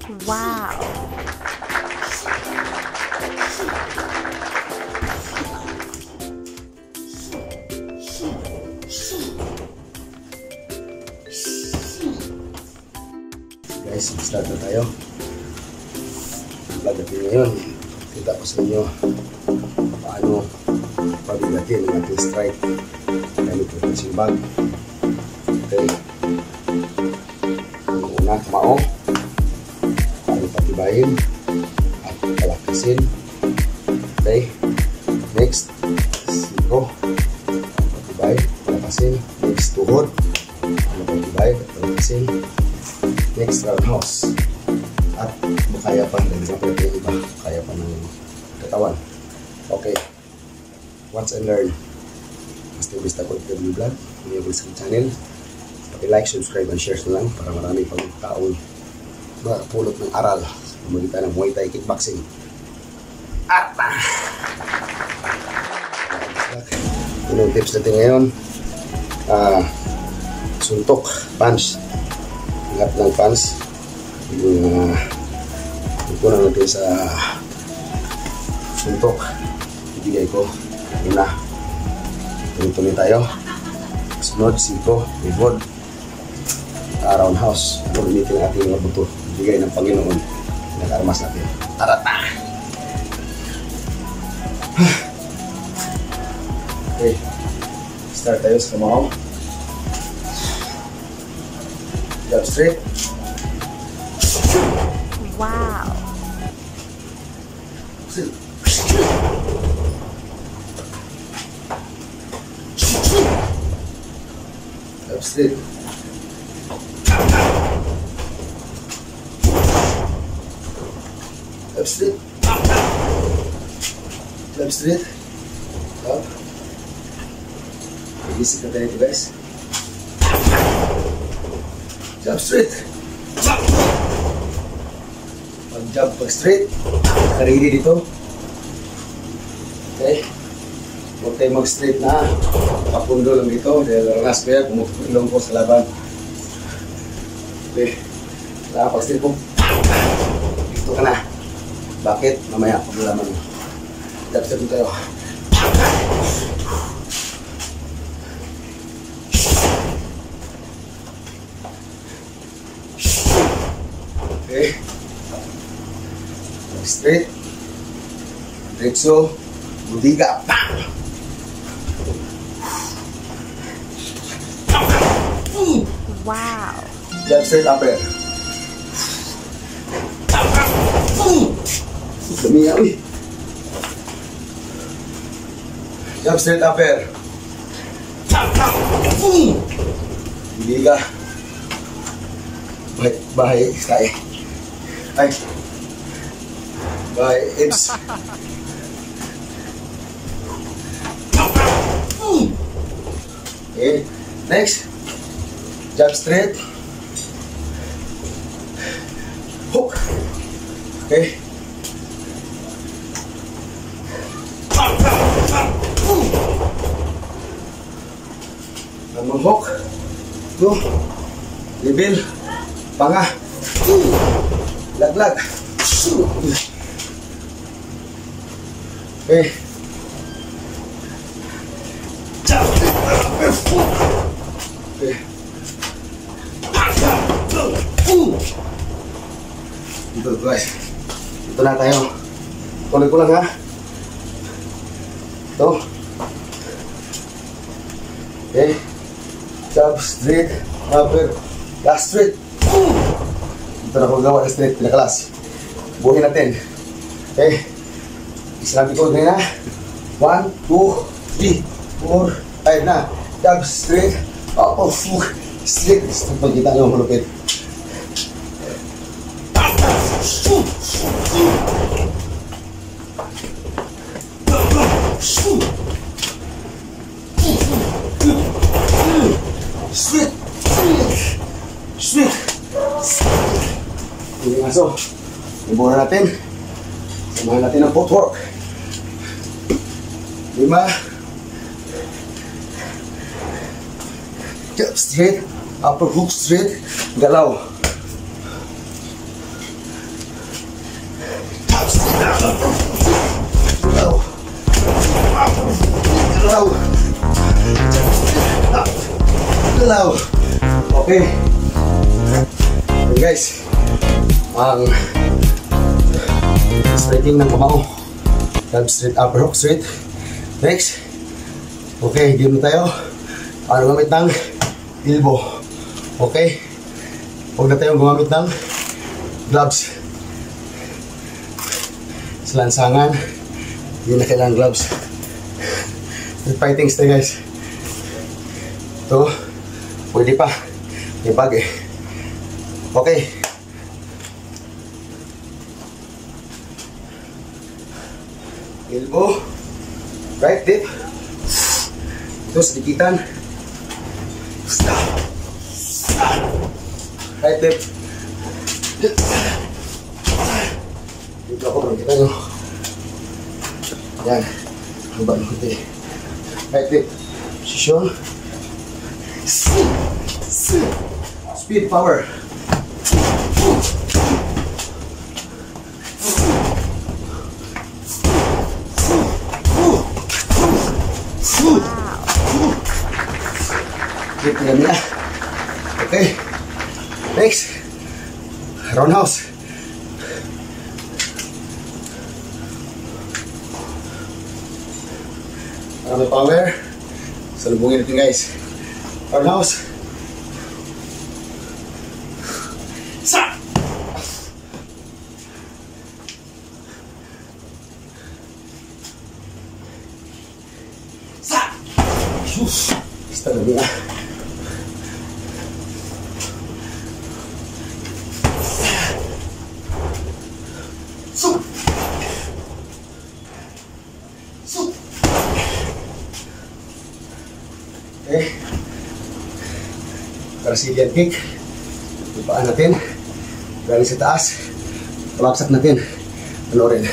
Wow. Guys, start na tayo. Vlog natin ngayon. Kita ko sa inyo paano pabigatin ang ating strike gamit ng punching bag. Okay. Ang una, maong. Paano patibayin at palakasin. Okay. Next, siko. Paano patibay, palakasin. Next, tuhod. Paano patibay, palakasin. Next, roundhouse. At makaya pa, nagsasabi natin yung iba, kaya pa ng katawan. Okay. Watch and learn. Basta basta ko ito yung vlog. Hindi yung sa channel. Paki-like, subscribe, and share na lang para marami pang taong makapulot ng aral sa pamagitan ng Muay Thai kickboxing. At yung tips natin ngayon, suntok, punch. Ingat ng punch. Yung kunan natin sa suntok. Ibigay ko. Una. Tuloy-tuloy tayo. Sunod, siko, reward. Roundhouse. Pagamitin ang ating mga buto. Ibigay ng Panginoon. Nag-armas natin. Arata! Okay. Start tayo sa kamao. Jab straight. Wow. Jab straight. Jab straight. Jab straight. Up. Igisip na tayo ito, guys. Jab straight. Pag-jab, pag-straight. Karili dito. Okay. Huwag tayo mag-straight na. Kapundo lang dito. Dahil ranas ko yan. Pumupulong ko sa laban. Okay. Pag-straight po. Dito ka na. Bakit? Mamaya, pag-laman mo. Jab straight mo tayo. Okay. Straight. Diretso. Budiga. Bang! Wow. Jab straight upper. Dami yan, uy. Jab straight upper. Budiga. Bahay. Stay. Ay. Bye, Ibs. Okay, next. Jab straight. Hook. Okay. Ang hook. Go. Level. Panga. Laglag. Okay. Okay. Ito guys. Ito na tayo. Tuloy ko lang ha. Ito. Okay. Jab straight. Upper. Last straight. Ito na kung gawa ng straight. Pinakalas. Buhin natin. Okay. Sinabi ko na 1, 2, 3, 4, 5 na. Jab straight. Up, straight. Pagkita nyo malupit. Straight. Straight. Hindi nga so. Ibuhan natin. Samahan natin ang footwork. 5. Jab straight. Upper hook straight. Galaw. now. Okay. Okay guys. Ang striking ng kamao. Jab straight, upper hook straight. Next. Okay, game na tayo. Paano gamit ng elbow. Okay. Huwag na tayong gumamit ng gloves. Sa lansangan, hindi na kailangan gloves. Fighting style guys. Ito, pwede pa. May bag eh. Okay. Elbow. Right dip. Ito, sedikitan. Right dip. Dito ako, kita nyo. Yan. Haba ng kunti. Right dip. Position. Speed, power. Keep them na. Okay. Next. Roundhouse. Para may power. Salubungin natin guys. Roundhouse. Sa! Sa! Basta na niya. Su! Su! Okay. Brazilian kick. Ipaan natin. Galing sa taas. Pabaksak natin. Panoorin.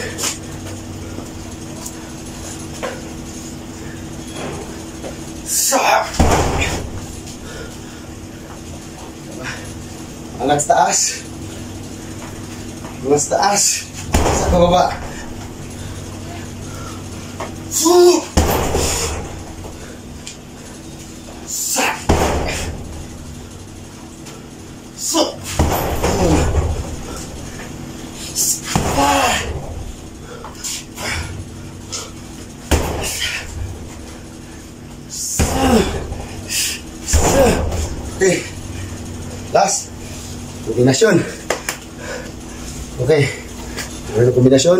Angat sa taas. Angat sa taas. Sa pababa. Okay. Last. Kombinasyon. Okay. Ano kombinasyon?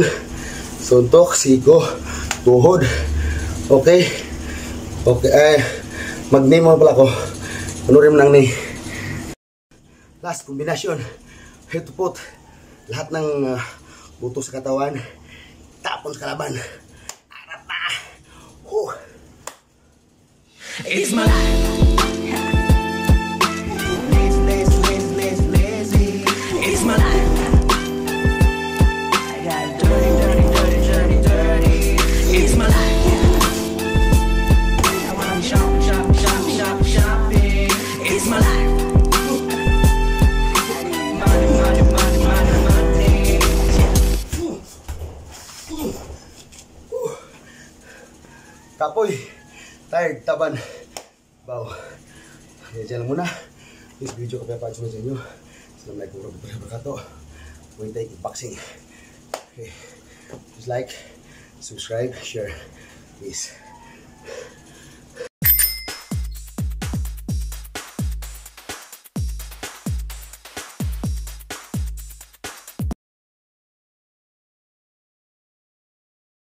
Suntok, siko, tuhod. Okay. Okay. Mag-name mo pala ko. Panurin mo ng name. Last kombinasyon. Head to foot. Lahat ng buto sa katawan. Tapon sa kalaban. Arap na. It's my life. It's my life. I got dirty, dirty, dirty, dirty, dirty. It's my life. I wanna shop, shop, shop, shop, shopping. It's my life. Money, money, money, money, money. Kapoy. Tired, taban. Baw. Kaya dyan lang muna. This video ko pa sa inyo. Assalamualaikum warahmatullahi wabarakatuh. Muay Thai kickboxing. Okay. Just like, subscribe, share. Peace.